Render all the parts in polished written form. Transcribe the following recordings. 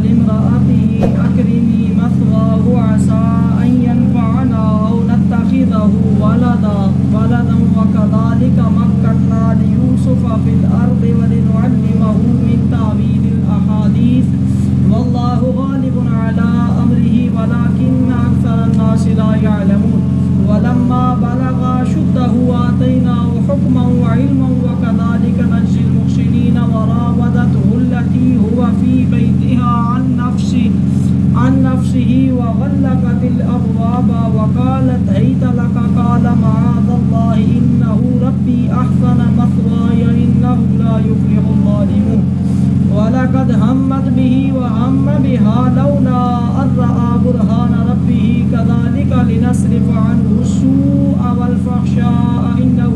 لامرأته أكرمي مثواه عسى أن ينفعنا أو نتخذه ولدا وكذلك مكنا ليوسف في الأرض ولنعلمه من تأويل الأحاديث والله غالب على أمره ولكن أكثر الناس لا يعلمون ولما بلغ أشده آتيناه حكما وعلما وكذلك نجزي المحسنين وراودته التي هو في بيتها عن نفسه وغلقت الأبواب وقالت هيت لك قال معاذ الله إنه ربي أحسن مثواي إنه لا يفلح الظالمون ولقد همت به وهم بها لولا أن رأى برهان ربه كذلك لنصرف عنه السوء والفحشاء إنه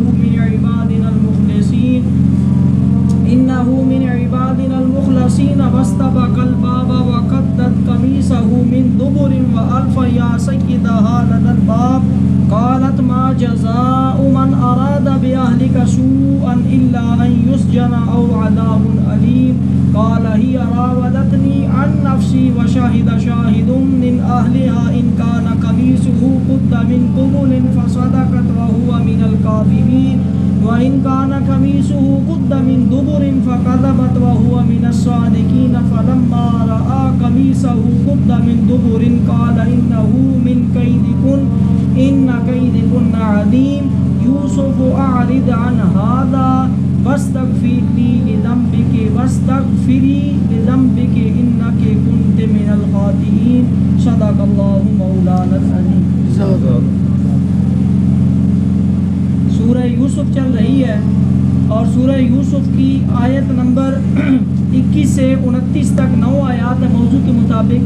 من عبادنا المخلصين فاستبق الباب وقدت قميصه من دبر وألف يا سيدها لدى الباب قالت ما جزاء من أراد بأهلك سوءا إلا أن يسجن أو عذاب أليم قال هي راودتني عن نفسي وشهد شاهد من أهلها إن كان قميصه قد من قبل فصدقت وهو من الكاذبين وإن كان قميصه قد من دبر فكذبت وهو من الصادقين فلما رأى قميصه قد من دبر قال إنه من كيدكن إن كيدكن عظيم يوسف أعرض عن هذا واستغفري لذنبك إنك كنت من الخاطئين صدق الله مولانا العظيم. سورہ یوسف چل رہی ہے اور سورہ یوسف کی آیت نمبر 21 سے 29 تک 9 آیات ہے موضوع کے مطابق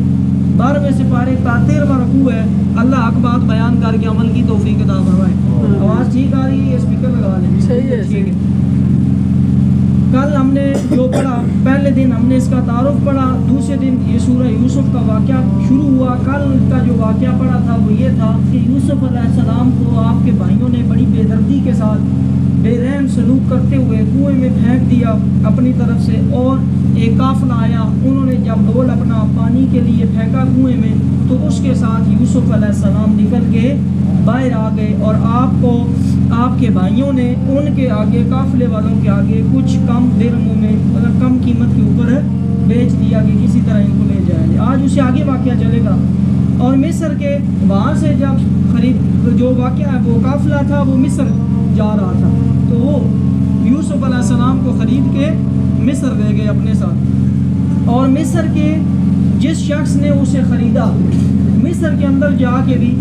12ویں سپارے کا 13واں رکوع ہے. اللہ حق بات بیان کر کے عمل کی توفیق عطا فرمائے. آواز ٹھیک آ رہی ہے؟ اسپیکر لگا لیں. صحیح ہے. ٹھیک ہے. کل ہم نے جو پڑھا پہلے دن ہم نے اس کا تعارف پڑھا, دوسرے دن یہ سورہ یوسف کا واقعہ شروع ہوا. کل کا جو واقعہ پڑھا تھا وہ یہ تھا کہ یوسف علیہ السلام کو آپ کے بھائیوں نے بڑی بے دردی کے ساتھ بے رحم سلوک کرتے ہوئے کنویں میں پھینک دیا اپنی طرف سے, اور ایک قافلہ آیا, انہوں نے جب ڈول اپنا پانی کے لیے پھینکا کنویں میں تو اس کے ساتھ یوسف علیہ السلام نکل کے باہر آ گئے, اور آپ کو آپ کے بھائیوں نے ان کے آگے قافلے والوں کے آگے کچھ کم درہموں میں مطلب کم قیمت کے اوپر بیچ دیا کہ کسی طرح ان کو لے جائیں. آج اسے آگے واقعہ چلے گا. اور مصر کے وہاں سے جب جو واقعہ ہے وہ قافلہ تھا وہ مصر جا رہا تھا, تو وہ یوسف علیہ السلام کو خرید کے مصر لے گئے اپنے ساتھ. اور مصر کے جس شخص نے اسے خریدا, مصر کے اندر جا کے بھی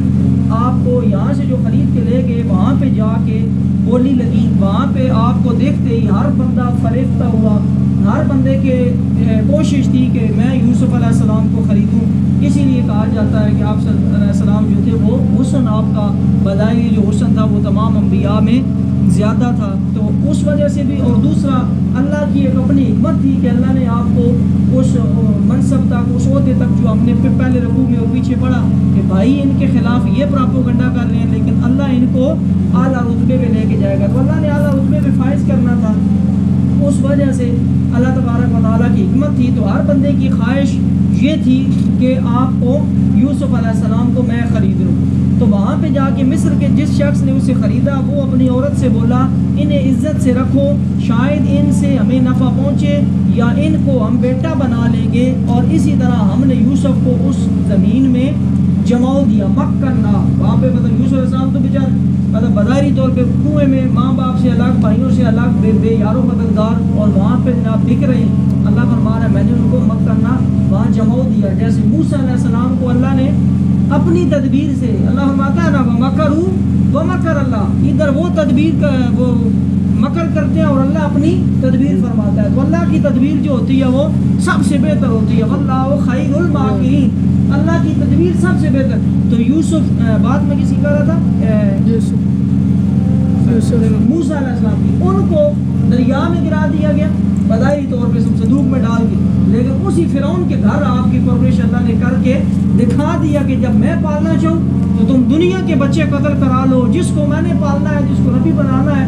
آپ کو یہاں سے جو خرید کے لے گئے وہاں پہ جا کے بولی لگی. وہاں پہ آپ کو دیکھتے ہی ہر بندہ فریفتہ ہوا, ہر بندے کے کوشش تھی کہ میں یوسف علیہ السلام کو خریدوں. اسی لیے کہا جاتا ہے کہ آپ علیہ السلام جو تھے وہ حسن, آپ کا بدائی جو حسن تھا وہ تمام انبیاء میں زیادہ تھا, تو اس وجہ سے بھی. اور دوسرا اللہ کی ایک اپنی حکمت تھی کہ اللہ نے آپ کو اس منصب تک, اس عہدے تک جو ہم نے پہلے رکوع میں اور پیچھے پڑھا کہ بھائی ان کے خلاف یہ پراپوگنڈا کر رہے ہیں لیکن اللہ ان کو اعلیٰ رتبے پہ لے کے جائے گا, تو اللہ نے اعلیٰ رتبے پہ فائز کرنا تھا. اس وجہ سے اللہ تبارک و تعالیٰ کی حکمت تھی. تو ہر بندے کی خواہش یہ تھی کہ آپ کو یوسف علیہ السلام کو میں خرید لوں. تو وہاں پہ جا کے مصر کے جس شخص نے اسے خریدا وہ اپنی عورت سے بولا انہیں عزت سے رکھو, شاید ان سے ہمیں نفع پہنچے یا ان کو ہم بیٹا بنا لیں گے. اور اسی طرح ہم نے یوسف کو اس زمین میں جماؤ دیا, مکنا. وہاں پہ مطلب یوسف علیہ السلام تو بیچارے مطلب بظاہری طور پہ کنویں میں ماں باپ سے الگ, بھائیوں سے الگ, بے یارو مددگار, اور وہاں پہ جناب بک رہے ہیں. اللہ فرما رہا ہے میں نے ان کو مکنا وہاں جماؤ دیا. جیسے موسیٰ علیہ السلام کو اللہ نے اپنی تدبیر سے, اللہ فرماتا ہے نا وَمَكَرُوا وَمَكَرَ اللَّهُ, ادھر وہ تدبیر کا وہ مکر کرتے ہیں اور اللہ اپنی تدبیر فرماتا ہے. تو اللہ کی تدبیر جو ہوتی ہے وہ سب سے بہتر ہوتی ہے. وَاللَّهُ خَيْرُ الْمَاكِرِينَ, اللہ کی تدبیر سب سے بہتر. تو یوسف بات میں کسی کہہ رہا تھا موسیٰ علیہ السلام کی, ان کو دریا میں گرا دیا گیا بظاہری طور پہ صندوق میں ڈال کے, لیکن اسی فرعون کے گھر آپ کی پرورش اللہ نے کر کے دکھا دیا کہ جب میں پالنا چاہوں تو تم دنیا کے بچے قتل کرا لو, جس کو میں نے پالنا ہے, جس کو نبی بنانا ہے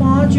5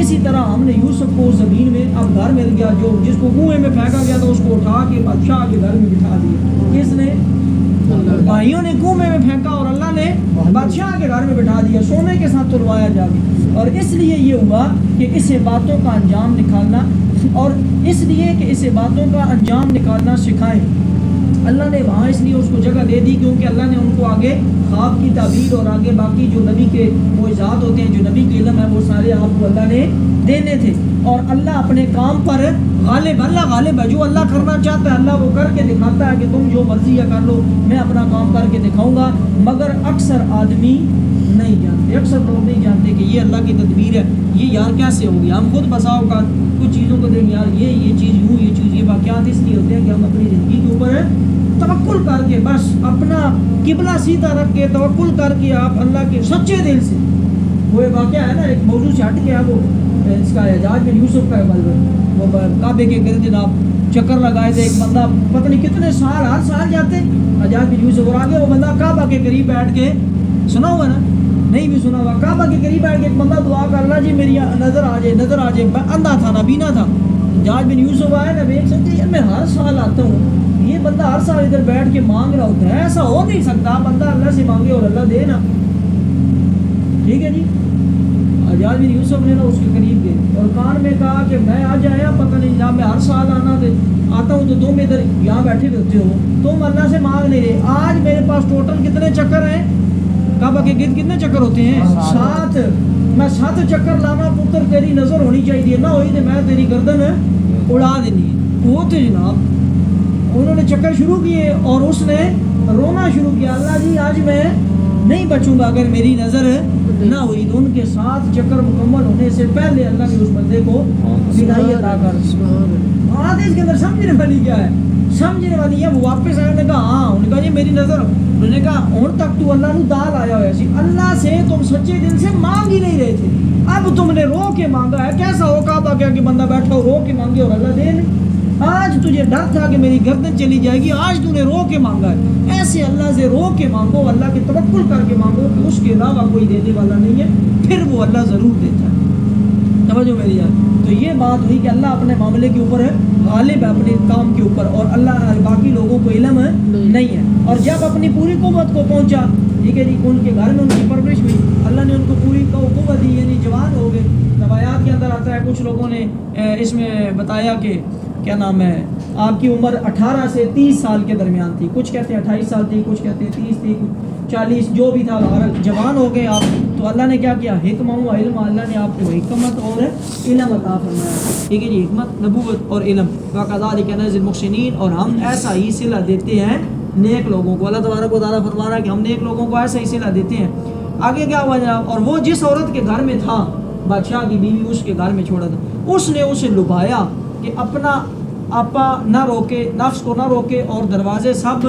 اسی طرح ہم نے یوسف کو زمین میں اب گھر مل گیا، جو جس کو کنویں میں پھینکا گیا تھا اس کو اٹھا کے بادشاہ کے گھر میں بٹھا دیا. کس نے؟ بھائیوں نے کنویں میں پھینکا اور اللہ نے بادشاہ کے گھر میں بٹھا دیا، سونے کے ساتھ تلوایا جا کے. اور اس لیے یہ ہوا کہ اسے باتوں کا انجام نکالنا، اور اس لیے کہ اسے باتوں کا انجام نکالنا سکھائیں. اللہ نے وہاں اس لیے اس کو جگہ دے دی کیونکہ اللہ نے ان کو آگے خواب کی تعبیر اور آگے باقی جو نبی کے معجزات ہوتے ہیں، جو نبی کے علم ہے، وہ سارے آپ کو اللہ نے دینے تھے. اور اللہ اپنے کام پر غالب، اللہ غالب ہے. جو اللہ کرنا چاہتا ہے اللہ وہ کر کے دکھاتا ہے کہ تم جو مرضی ہے کر لو، میں اپنا کام کر کے دکھاؤں گا. مگر اکثر آدمی نہیں جانتے، اکثر لوگ نہیں جانتے کہ یہ اللہ کی تدبیر ہے. یہ یار کیسے ہوگی؟ ہم خود بساؤ کا کچھ چیزوں کو دیکھ یار یہ چیز یوں، یہ چیز، یہ واقعات اس لیے ہوتے ہیں کہ ہم اپنی زندگی کے اوپر توکل کر کے، بس اپنا قبلہ سیدھا رکھ کے توکل کر کے آپ اللہ کے سچے دل سے. وہ واقعہ ہے نا، ایک موضوع سے ہٹ کے ہے، وہ اس کا حجاج بن یوسف کا وہ کعبے کے گرد جناب چکر لگائے تھے. ایک بندہ پتہ نہیں کتنے سال، ہر سال جاتے حجاج بن یوسف، اور آگے وہ بندہ کعبہ کے قریب بیٹھ کے، سنا ہوا نا؟ نہیں بھی سنا ہوا. کعبہ کے قریب بیٹھ کے ایک بندہ دعا کر اللہ جی میری نظر آ جائے، نظر آ جائے. اندھا تھا، نابینا تھا. حجاج بن یوسف آئے نا، ایک سمجھے یار میں ہر سال آتا ہوں، یہ بندہ ہر سال ادھر بیٹھ کے مانگ رہا ہوتا ہے، ایسا ہو نہیں سکتا. بندہ اللہ سے مانگے اور اللہ دے نا. ٹھیک ہے جی. حجاج بن یوسف نے نا اس کے قریب گئے اور کان میں کہا کہ میں آج آیا، پتہ نہیں جہاں میں ہر سال آتا ہوں تو تم ادھر یہاں بیٹھے ہوتے ہو، تم اللہ سے مانگ نہیں رہے. آج میرے پاس ٹوٹل کتنے چکر ہیں کعبہ کے گرد؟ کتنے چکر ہوتے ہیں؟ 7. میں 7 چکر لانا پتر، تیری نظر ہونی چاہیے، نہ ہوئی تو میں تیری گردن اڑا دینی ہے. وہ تھے جناب، انہوں نے چکر شروع کیے اور اس نے رونا شروع کیا، اللہ جی آج میں نہیں بچوں گا اگر میری نظر نہ ہوئی. تو ان کے 7 چکر مکمل ہونے سے پہلے اللہ نے اس بندے کو ہدایت عطا کر دی. آج اس کے اندر سمجھنے والی کیا ہے؟ سمجھنے والی ہے وہ واپس آئے. انہوں نے کہا ہاں، انہوں نے کہا یہ میری نظر، انہوں نے کہا اور تک تو اللہ نے دال آیا ہوا سی، اللہ سے تم سچے دل سے مانگ ہی نہیں رہے تھے، اب تم نے رو کے مانگا ہے. کیسا ہو کعبہ کیا کہ بندہ بیٹھا ہو رو کے مانگے اور اللہ دے نہیں. آج تجھے ڈر تھا کہ میری گردن چلی جائے گی، آج تو نے رو کے مانگا ہے. ایسے اللہ سے رو کے مانگو، اللہ کے توکل کر کے مانگو کہ اس کے علاوہ کوئی دینے والا نہیں ہے، پھر وہ اللہ ضرور دیتا ہے. سمجھو میری یار. تو یہ بات ہوئی کہ اللہ اپنے معاملے کے اوپر غالب ہے، اپنے کام کے اوپر، اور اللہ باقی لوگوں کو علم نہیں ہے. اور جب اپنی پوری قوت کو پہنچا، ٹھیک ہے جی، ان کے گھر میں ان کی پرورش ہوئی، اللہ نے ان کو پوری قوت دی، یعنی جوان ہو گئے. روایات کے اندر آتا ہے، کچھ لوگوں نے اس میں بتایا کہ کیا نام ہے، آپ کی عمر 18 سے 30 سال کے درمیان تھی. کچھ کہتے ہیں 28 سال تھی، کچھ کہتے ہیں 30 تھی، 40، جو بھی تھا. جوان ہو گئے آپ، تو اللہ نے کیا کیا؟ حکمہ و علم، اللہ نے آپ کو حکمت اور علم عطا فرمایا. ٹھیک ہے جی، حکمت، نبوت اور علم. وَكَذَلِكَ نَجْزِي الْمُحْسِنِينَ، اور ہم ایسا ہی صلہ دیتے ہیں نیک لوگوں کو. اللہ تبارک و تعالیٰ فرما رہا ہے کہ ہم نیک لوگوں کو ایسا ہی صلہ دیتے ہیں. آگے کیا ہوا جناب؟ اور وہ جس عورت کے گھر میں تھا، بادشاہ کی بیوی اس کے گھر میں چھوڑا تھا، اس نے اسے لبھایا کہ اپنا آپا نہ روکے، نفس کو نہ روکے، اور دروازے سب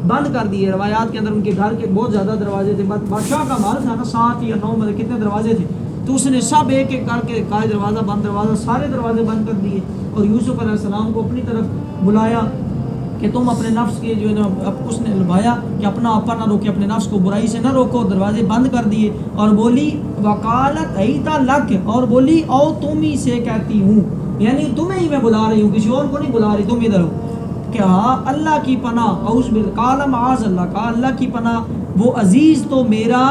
بند کر دیے. روایات کے اندر ان کے گھر کے بہت زیادہ دروازے تھے، بادشاہ کا مال تھا نا، 7 یا 9 مطلب کتنے دروازے تھے. تو اس نے سب ایک ایک کر کے کہا دروازہ بند، دروازہ، سارے دروازے بند کر دیے. اور یوسف علیہ السلام کو اپنی طرف بلایا کہ تم اپنے نفس کے جو ہے نا، اس نے لبھایا کہ اپنا آپا نہ روکے، اپنے نفس کو برائی سے نہ روکو، دروازے بند کر دیے. اور بولی وکالت ایتا لک، اور بولی او تم ہی سے کہتی ہوں، یعنی تمہیں ہی میں بلا رہی ہوں، کسی اور کو نہیں بلا رہی، تم ادھر ہو. کہ ہاں اللہ کی پناہ، اعوذ باللہ، قال معاذ اللہ، کہا اللہ کی پناہ، وہ عزیز تو میرا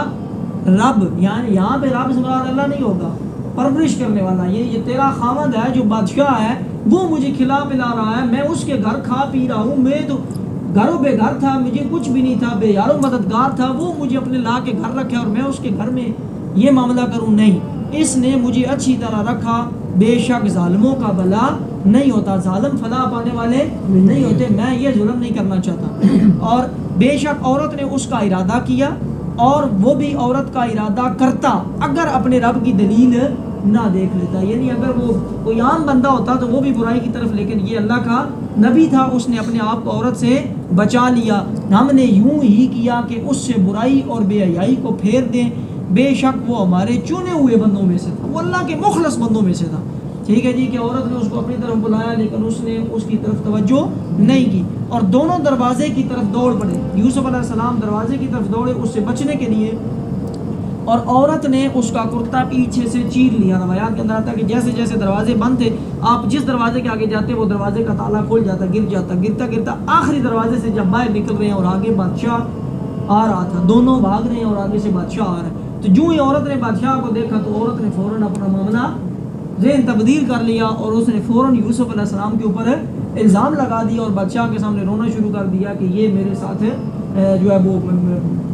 رب، یعنی یہاں پہ رب سے مراد اللہ نہیں ہوگا، پرورش کرنے والا. یہ تیرا خاوند ہے جو بادشاہ ہے، وہ مجھے کھلا پلا رہا ہے، میں اس کے گھر کھا پی رہا ہوں. میں تو گھروں بے گھر تھا، مجھے کچھ بھی نہیں تھا، بے یارو مددگار تھا، وہ مجھے اپنے لا کے گھر رکھے اور میں اس کے گھر میں یہ معاملہ کروں؟ نہیں، اس نے مجھے اچھی طرح رکھا. بے شک ظالموں کا بھلا نہیں ہوتا، ظالم فلاح پانے والے نہیں ہوتے، میں یہ ظلم نہیں کرنا چاہتا. اور بے شک عورت نے اس کا ارادہ کیا، اور وہ بھی عورت کا ارادہ کرتا اگر اپنے رب کی دلیل نہ دیکھ لیتا. یعنی اگر وہ کوئی عام بندہ ہوتا تو وہ بھی برائی کی طرف، لیکن یہ اللہ کا نبی تھا، اس نے اپنے آپ کو عورت سے بچا لیا. ہم نے یوں ہی کیا کہ اس سے برائی اور بے حیائی کو پھیر دیں، بے شک وہ ہمارے چنے ہوئے بندوں میں سے تھا، وہ اللہ کے مخلص بندوں میں سے تھا. ٹھیک ہے جی، کہ عورت نے اس کو اپنی طرف بلایا لیکن اس نے اس کی طرف توجہ نہیں کی، اور دونوں دروازے کی طرف دوڑ پڑے. یوسف علیہ السلام دروازے کی طرف دوڑے اس سے بچنے کے لیے، اور عورت نے اس کا کرتا پیچھے سے چیر لیا. روایات کے اندر آتا ہے کہ جیسے جیسے دروازے بند تھے, آپ جس دروازے کے آگے جاتے وہ دروازے کا تالا کھول جاتا, گر جاتا, گرتا گرتا آخری دروازے سے جب باہر نکل رہے ہیں اور آگے بادشاہ آ رہا تھا, دونوں بھاگ رہے ہیں اور آگے سے بادشاہ آ رہا ہے. تو جو ہی عورت نے بادشاہ کو دیکھا تو عورت نے فوراً اپنا معاملہ ذہن تبدیل کر لیا اور اس نے فوراً یوسف علیہ السلام کے اوپر الزام لگا دیا اور بادشاہ کے سامنے رونا شروع کر دیا کہ یہ میرے ساتھ جو ہے وہ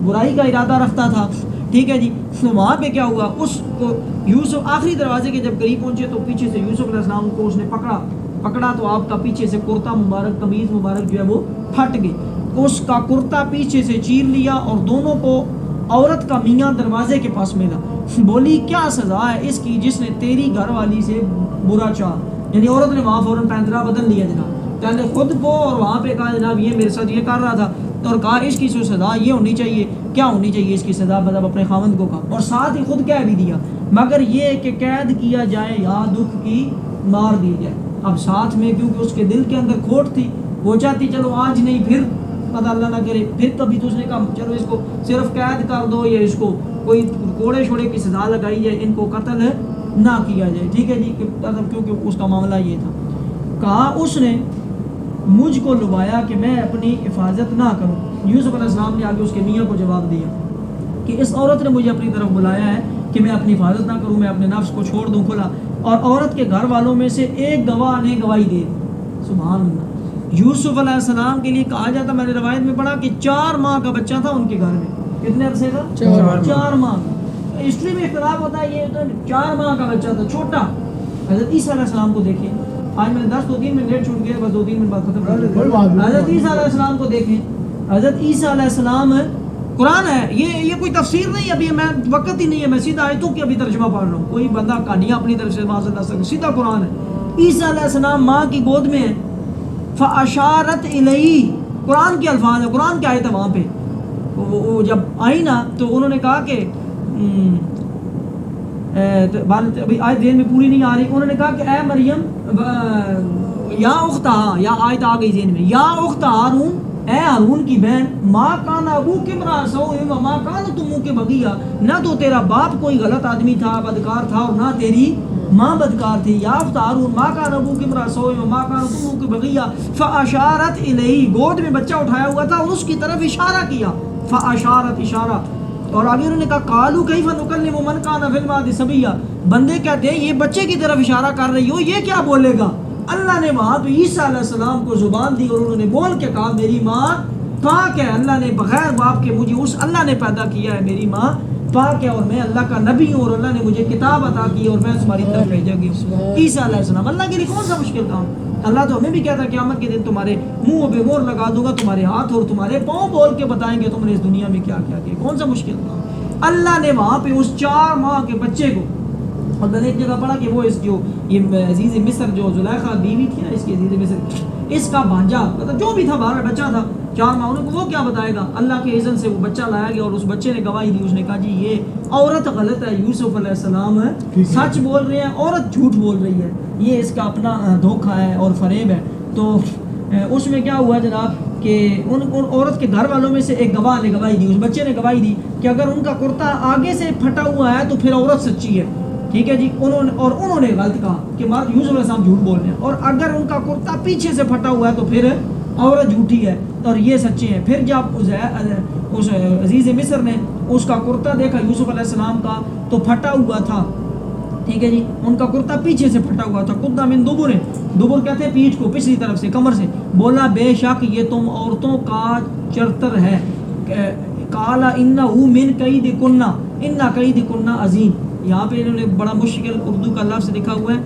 برائی کا ارادہ رکھتا تھا. ٹھیک ہے جی. تو وہاں پہ کیا ہوا, اس کو یوسف آخری دروازے کے جب قریب پہنچے تو پیچھے سے یوسف علیہ السلام کو اس نے پکڑا تو آپ کا پیچھے سے کرتا مبارک, قمیض مبارک جو ہے وہ پھٹ گئی. اس کا کرتا پیچھے سے چیر لیا اور دونوں کو عورت کا میاں دروازے کے پاس ملا. بولی کیا سزا ہے اس کی جس نے تیری گھر والی سے برا چاہا. یعنی عورت نے وہاں فوراً پینترا بدل لیا جناب, پہلے خود کو اور وہاں پہ کہا جناب یہ میرے ساتھ یہ کر رہا تھا, اور کہا اس کی سزا یہ ہونی چاہیے. کیا ہونی چاہیے اس کی سزا, مطلب اپنے خاوند کو کہا, اور ساتھ ہی خود کہہ بھی دیا مگر یہ کہ قید کیا جائے یا دکھ کی مار دی جائے. اب ساتھ میں کیونکہ اس کے دل کے اندر کھوٹ تھی, وہ چاہتی چلو آج نہیں پھر پتہ اللہ نہ کرے پھر کبھی, تو اس نے کہا چلو اس کو صرف قید کر دو یا اس کو کوئی کوڑے شوڑے کی سزا لگائی جائے, ان کو قتل نہ کیا جائے. ٹھیک ہے جی, کیونکہ اس کا معاملہ یہ تھا. کہا اس نے مجھ کو لبایا کہ میں اپنی حفاظت نہ کروں. یوسف علیہ السلام نے آگے اس کے میاں کو جواب دیا کہ اس عورت نے مجھے اپنی طرف بلایا ہے کہ میں اپنی حفاظت نہ کروں, میں اپنے نفس کو چھوڑ دوں کھلا, اور عورت کے گھر والوں میں سے ایک گواہ نے گواہی دے. سبحان اللہ. یوسف علیہ السلام کے لیے کہا جاتا, میں نے روایت میں پڑھا کہ 4 ماہ کا بچہ تھا ان کے گھر میں. کتنے عرصے کا؟ 4 ماہ. ہسٹری میں اختلاف ہوتا ہے, یہ 4 ماہ کا بچہ تھا چھوٹا. حضرت عیسیٰ علیہ السلام کو دیکھیں, آج میں 2-3 منٹ چھوٹ گیا, بس 2-3 منٹ بعد ختم کر دیں. حضرت عیسیٰ علیہ السلام کو دیکھیں. حضرت عیسیٰ علیہ السلام, قرآن ہے یہ کوئی تفسیر نہیں, ابھی میں وقت ہی نہیں ہے, میں سیدھا آیتوں کی ابھی ترجمہ پڑھ رہا ہوں, کوئی بندہ کہانیاں اپنی طرف سے معاذ اللہ سے, سیدھا قرآن ہے. عیسیٰ علیہ السلام ماں کی گود میں ہے. فاشارت الیہ, قرآن کے الفاظ ہے, قرآن کی آیت ہے. وہاں پہ وہ جب آئی نا تو انہوں نے کہا کہ ابھی آیت ذہن میں پوری نہیں آ رہی, انہوں نے کہا کہ اے مریم یا اخت, یا آیت آ گئی ذہن میں, یا اخت ہارون, اے ہارون کی بہن, ما کان ابوک امرأ سوء وما کانت امک بغیہ, نہ تو تیرا باپ کوئی غلط آدمی تھا, بدکار تھا, اور نہ تیری ماں بدکار تھی. یا اخت ہارون ما کان ابوک امرأ سوء وما کانت امک بغیہ فاشارت الیہ, گود میں بچہ اٹھایا ہوا تھا اور اس کی طرف اشارہ کیا. فاشارت, اشارہ. اور آگے انہوں نے کہا قالوا کیف نکلم من کان فی المہد صبیا, بندے کہتے ہیں یہ بچے کی طرف اشارہ کر رہی ہو, یہ کیا بولے گا. اللہ نے وہاں پہ عیسیٰ علیہ السلام کو زبان دی اور انہوں نے بول کے کہا میری ماں پاک ہے, اللہ نے بغیر باپ کے مجھے اس اللہ نے پیدا کیا ہے, میری ماں پاک ہے, اور میں اللہ کا نبی ہوں, اور اللہ نے مجھے کتاب عطا کی اور میں تمہاری طرف بھیجا گیا ہوں. عیسیٰ علیہ السلام, اللہ کے لیے کون سا مشکل کام. اللہ تو ہمیں بھی کہتا ہے قیامت کے دن تمہارے منہ پہ مور لگا دوں گا, تمہارے ہاتھ اور تمہارے پاؤں بول کے بتائیں گے تم نے اس دنیا میں کیا کیا کیا, کون سا مشکل کام. اللہ نے وہاں پہ اس 4 ماہ کے بچے کو, اور میں نے ایک جگہ پڑھا کہ وہ اس جو یہ عزیز مصر جو زلیخا بیوی تھی نا اس کی, عزیز مصر, اس کا بھانجا, مطلب جو بھی تھا باہر بچہ تھا 4 ماہ, انہوں کو وہ کیا بتائے گا. اللہ کے اذن سے وہ بچہ لایا گیا اور اس بچے نے گواہی دی. اس نے کہا جی یہ عورت غلط ہے, یوسف علیہ السلام سچ بول رہے ہیں, عورت جھوٹ بول رہی ہے, یہ اس کا اپنا دھوکہ ہے اور فریب ہے. تو اس میں کیا ہوا جناب کہ ان عورت کے گھر والوں میں سے ایک گواہ نے گواہی دی, اس بچے نے گواہی دی کہ اگر ان کا کرتا آگے سے پھٹا ہوا ہے تو پھر عورت سچی ہے. ٹھیک ہے جی. انہوں نے غلط کہا کہ یوسف علیہ السلام جھوٹ بول رہے ہیں, اور اگر ان کا کرتا پیچھے سے پھٹا ہوا ہے تو پھر عورت جھوٹی ہے اور یہ سچے ہیں. پھر جب اس عزیز مصر نے اس کا کرتا دیکھا یوسف علیہ السلام کا تو پھٹا ہوا تھا. ٹھیک ہے جی. ان کا کرتا پیچھے سے پھٹا ہوا تھا. قد من دبر, دبر کہتے ہیں پیٹھ کو, پچھلی طرف سے, کمر سے. بولا بے شک یہ تم عورتوں کا چرتر ہے. قال انہ من کیدکن, ان کیدکن عظیم. یہاں پہ انہوں نے بڑا مشکل اردو کا لفظ لکھا ہوا ہے,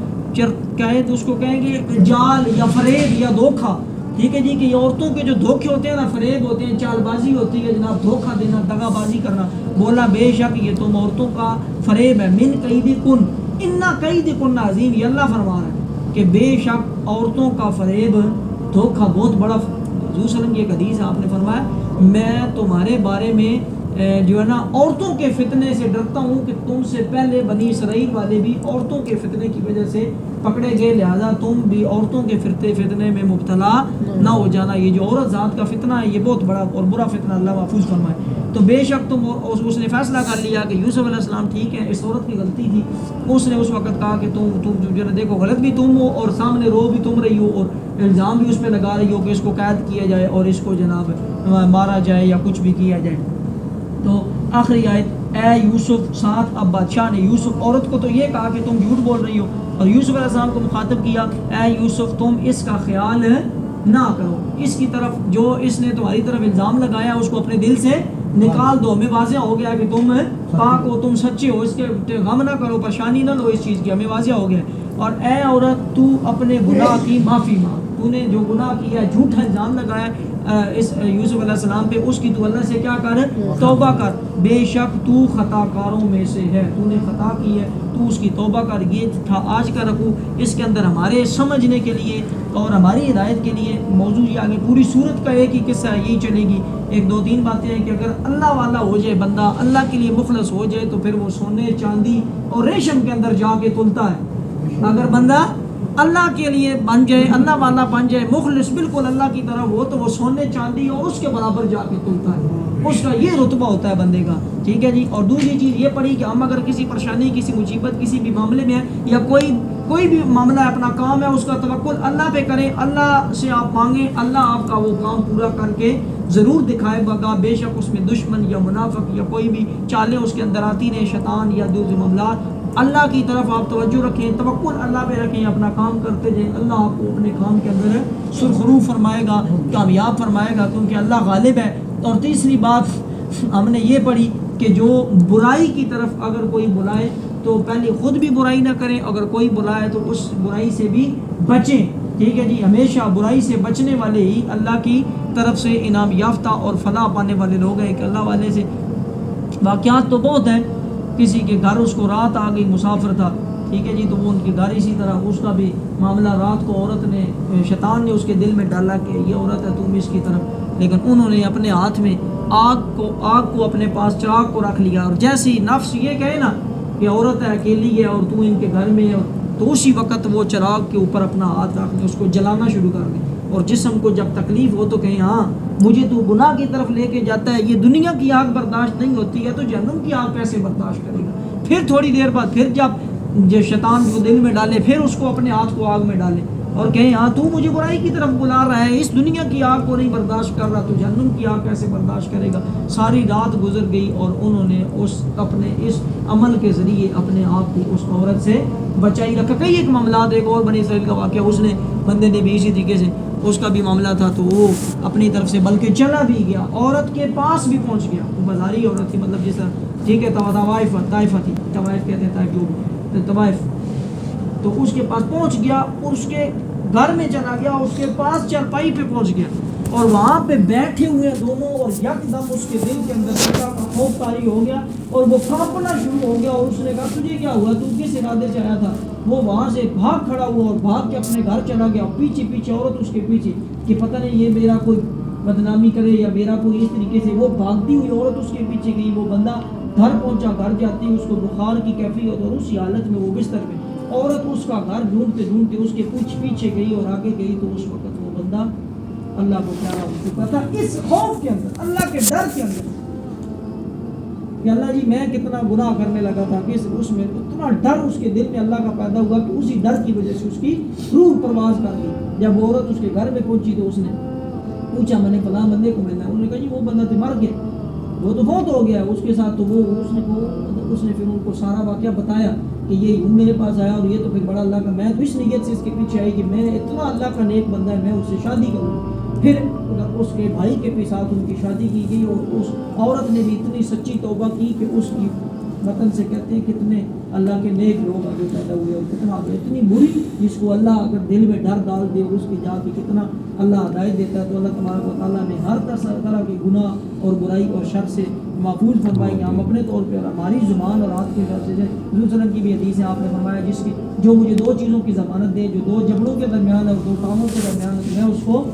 کہے تو اس کو کہیں گے جال یا فریب یا دھوکہ. ٹھیک ہے جی. کہ یہ عورتوں کے جو دھوکے ہوتے ہیں نا, فریب ہوتے ہیں, چال بازی ہوتی ہے جناب, دھوکہ دینا, دغا بازی کرنا. بولا بے شک یہ تم عورتوں کا فریب ہے. من کیدکن, ان کیدکن عظیم, یہ اللہ فرما رہا ہے کہ بے شک عورتوں کا فریب, دھوکہ بہت بڑا. حضور صلی اللہ علیہ وسلم کی ایک حدیث آپ نے فرمایا میں تمہارے بارے میں جو ہے نا عورتوں کے فتنے سے ڈرتا ہوں کہ تم سے پہلے بنی اسرائیل والے بھی عورتوں کے فتنے کی وجہ سے پکڑے گئے, لہذا تم بھی عورتوں کے فتنے میں مبتلا نہ ہو جانا. یہ جو عورت ذات کا فتنہ ہے یہ بہت بڑا اور برا فتنہ, اللہ محفوظ فرمائے. تو بے شک تم اس نے فیصلہ کر لیا کہ یوسف علیہ السلام ٹھیک ہے، اس عورت کی غلطی تھی. اس نے اس وقت کہا کہ تم جو ہے دیکھو غلط بھی تم ہو اور سامنے رو بھی تم رہی ہو اور الزام بھی اس پہ لگا رہی ہو کہ اس کو قید کیا جائے اور اس کو جناب مارا جائے یا کچھ بھی کیا جائے. تو آخری آیت اے یوسف ساتھ اب بادشاہ نے یوسف عورت کو تو یہ کہا کہ تم جھوٹ بول رہی ہو، اور یوسف علیہ السلام کو مخاطب کیا اے یوسف تم اس کا خیال نہ کرو، اس کی طرف جو اس نے تمہاری طرف الزام لگایا اس کو اپنے دل سے نکال دو. ہمیں واضح ہو گیا کہ تم پاک ہو، تم سچے ہو، اس کے غم نہ کرو، پریشانی نہ لو اس چیز کی، ہمیں واضح ہو گیا. اور اے عورت تو اپنے گناہ کی معافی مانگ، تو نے جو گناہ کیا ہے، جھوٹا الزام لگایا اس یوسف علیہ السلام پہ، اس کی تو اللہ سے کیا کر توبہ کر، بے شک تو خطا کاروں میں سے ہے، تو نے خطا کی ہے، تو اس کی توبہ کر. یہ تھا آج کا رکوع، اس کے اندر ہمارے سمجھنے کے لیے اور ہماری ہدایت کے لیے موضوع یہ آگے پوری صورت کا ایک ہی قصہ ہے، یہی چلے گی. ایک دو تین باتیں ہیں کہ اگر اللہ والا ہو جائے بندہ، اللہ کے لیے مخلص ہو جائے تو پھر وہ سونے چاندی اور ریشم کے اندر جا کے تلتا ہے. اگر بندہ اللہ کے لیے بن جائے، اللہ والا بن جائے، مخلص بالکل اللہ کی طرف ہو تو وہ سونے چاندی اور اس کے برابر جا کے تلتا ہے، اس کا یہ رتبہ ہوتا ہے بندے کا. ٹھیک ہے جی. اور دوسری چیز یہ پڑھی کہ ہم اگر کسی پریشانی، کسی مصیبت، کسی بھی معاملے میں ہیں یا کوئی بھی معاملہ ہے، اپنا کام ہے، اس کا توکل اللہ پہ کریں، اللہ سے آپ مانگیں، اللہ آپ کا وہ کام پورا کر کے ضرور دکھائے گا. بے شک اس میں دشمن یا منافق یا کوئی بھی چالیں اس کے اندر آتی رہے، شیطان یا دوسرے معاملات، اللہ کی طرف آپ توجہ رکھیں، توکل اللہ پہ رکھیں، اپنا کام کرتے جائیں. اللہ آپ کو اپنے کام کے اندر سرخرو فرمائے گا، کامیاب فرمائے گا، کیونکہ اللہ غالب ہے. اور تیسری بات ہم نے یہ پڑھی کہ جو برائی کی طرف اگر کوئی بلائے تو پہلے خود بھی برائی نہ کریں، اگر کوئی بلائے تو اس برائی سے بھی بچیں. ٹھیک ہے جی. ہمیشہ برائی سے بچنے والے ہی اللہ کی طرف سے انعام یافتہ اور فلاح پانے والے لوگ ہیں. کہ اللہ والے سے واقعات تو بہت ہیں. کسی کے گھر اس کو رات آ گئی، مسافر تھا، ٹھیک ہے جی، تو وہ ان کے گھر اسی طرح اس کا بھی معاملہ رات کو عورت نے، شیطان نے اس کے دل میں ڈالا کہ یہ عورت ہے تم اس کی طرف، لیکن انہوں نے اپنے ہاتھ میں آگ کو اپنے پاس چراغ کو رکھ لیا. اور جیسے ہی نفس یہ کہے نا کہ عورت ہے، اکیلی ہے اور تو ان کے گھر میں ہے، تو اسی وقت وہ چراغ کے اوپر اپنا ہاتھ رکھ دے، اس کو جلانا شروع کر دے. اور جسم کو جب تکلیف ہو تو کہیں ہاں مجھے تو گناہ کی طرف لے کے جاتا ہے، یہ دنیا کی آگ برداشت نہیں ہوتی ہے تو جہنم کی آگ کیسے برداشت کرے گا. پھر تھوڑی دیر بعد پھر جب شیطان کو دل میں ڈالے، پھر اس کو اپنے ہاتھ کو آگ میں ڈالے اور کہیں ہاں تو مجھے برائی کی طرف بلا رہا ہے، اس دنیا کی آگ کو نہیں برداشت کر رہا تو جہنم کی آگ کیسے برداشت کرے گا. ساری رات گزر گئی اور انہوں نے اپنے اس عمل کے ذریعے اپنے آپ کو اس عورت سے بچائی رکھا. کئی ایک معاملات، ایک اور بنی اسرائیل کا واقعہ، اس نے بندے نے بھی اسی طریقے سے اس کا بھی معاملہ تھا تو وہ اپنی طرف سے بلکہ چلا بھی گیا، عورت کے پاس بھی پہنچ گیا. وہ بازاری عورت تھی، مطلب جس طرح ٹھیک ہے طائفہ تھی، طوائف کہتے ہیں طائف، تو اس کے پاس پہنچ گیا، اس کے گھر میں چلا گیا، اس کے پاس چارپائی پہ پہنچ گیا اور وہاں پہ بیٹھے ہوئے دونوں، اور یکدم اس کے دل کے اندر اللہ کا خوف طاری ہو گیا اور وہ کانپنا شروع ہو گیا. اور اس نے کہا تجھے کیا ہوا، تو کس ارادے سے آیا تھا. وہ وہاں سے بھاگ کھڑا ہوا اور بھاگ کے اپنے گھر چلا گیا، پیچھے عورت اس کے پیچھے کہ پتہ نہیں یہ میرا کوئی بدنامی کرے یا میرا کوئی اس طریقے سے. وہ بھاگتی ہوئی عورت اس کے پیچھے گئی. وہ بندہ گھر پہنچا، گھر جاتی اس کو بخار کی کیفیت اور اسی حالت میں وہ بستر میں، عورت اس کا گھر ڈھونڈتے اس کے پیچھے گئی اور آگے گئی تو اس وقت وہ بندہ اللہ کو پیارا ہو چکا تھا، اس خوف کے اندر، اللہ کے ڈر کے اندر کہ اللہ جی میں کتنا گناہ کرنے لگا تھا، کہ اس میں اتنا ڈر اس کے دل میں اللہ کا پیدا ہوا کہ اسی ڈر کی وجہ سے اس کی روح پرواز کر گئی. جب وہ عورت اس کے گھر میں پہنچی تو اس نے پوچھا میں نے فلاں بندے کو ملنا ہے. انہوں نے کہا جی وہ بندہ تو مر گیا، وہ تو فوت ہو گیا اس کے ساتھ. تو اس نے پھر ان کو سارا واقعہ بتایا کہ یہ میرے پاس آیا اور یہ تو پھر بڑا اللہ کا، میں تو اس نیت سے اس کے پیچھے آئی کہ میں اتنا اللہ کا نیک بندہ ہے، میں اس سے شادی کروں. پھر اس کے بھائی کے ساتھ ان کی شادی کی گئی اور اس عورت نے بھی اتنی سچی توبہ کی کہ اس کی وطن سے کہتے ہیں کتنے اللہ کے نیک لوگ آگے پیدا ہوئے اور کتنا اتنی بری جس کو اللہ اگر دل میں ڈر ڈال دے اور اس کی جا کے کتنا اللہ ہدایت دیتا ہے. تو اللہ تبارک و تعالیٰ نے ہر طرح کی گناہ اور برائی اور شر سے محفوظ فرمائے کہ ہم اپنے طور پہ اور ہماری زبان اور ہاتھ کے حساب سے حضور صلی اللہ علیہ وسلم کی بھی حدیث ہے، آپ نے فرمایا جس کی جو مجھے دو چیزوں کی ضمانت دے، جو دو جبڑوں کے درمیان ہے اور دو کاموں کے درمیان ہے، میں اس کو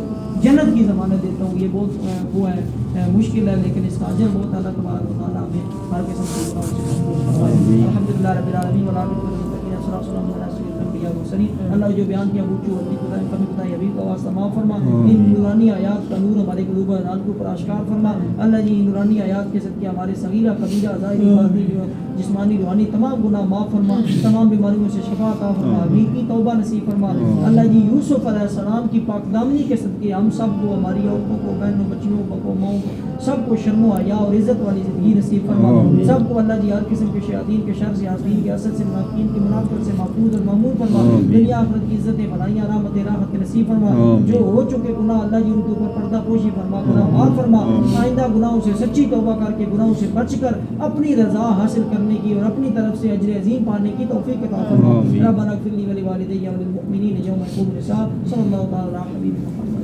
جنت کی ضمانت دیتا ہوں. یہ بہت وہ ہے مشکل ہے لیکن اس کا اجر بہت اللہ تبارک و تعالیٰ ہمیں ہر قسم کے گناہوں سے محفوظ فرمائے. الحمدللہ رب العالمین والعاقبۃ للمتقین والصلاۃ والسلام علی سید الانبیاء المرسلین. اللہ جو بیان کیا بوچھو غلطی کوتاہی کمی کوتاہی حبیب کا واسطہ معاف فرما. ان نورانی آیات کا نور ہمارے قلوب و اذہان کے اوپر آشکار فرما. اللہ جی نورانی آیات کے صدقے ہمارے صغیرہ کبیرہ ظاہری باطنی جسمانی روحانی تمام گناہ معاف فرما. تمام بیماریوں سے شفا عطا فرما. حقیقی توبہ نصیب فرما. اللہ جی یوسف علیہ السلام کی پاک دامنی کے صدقے ہم سب کو, ہماری عورتوں کو, بہنوں, بچیوں کو, ماؤں کو, سب کو شرم و حیا اور عزت والی زندگی نصیب فرما. سب کو اللہ جی ہر قسم کے شیاطین کے شر سے, حاسدین کے حسد سے, منافقین کی منافقت سے محفوظ اور مامون فرما. دنیا آخرت کی عزتیں بھلائیاں رحمت راحت کے نصیب فرما. جو ہو چکے گناہ اللہ جی ان کے اوپر پردہ پوشی فرما, گناہ معاف فرما. آئندہ گناہوں سے سچی توبہ کر کے گناہوں سے بچ کر اپنی رضا حاصل کرنے کی اور اپنی طرف سے اجر عظیم پانے کی توفیق عطا فرما. ربنا اغفر لی ولوالدی وللمؤمنین یوم یقوم الحساب. صلی اللہ تعالی علی نبینا محمد.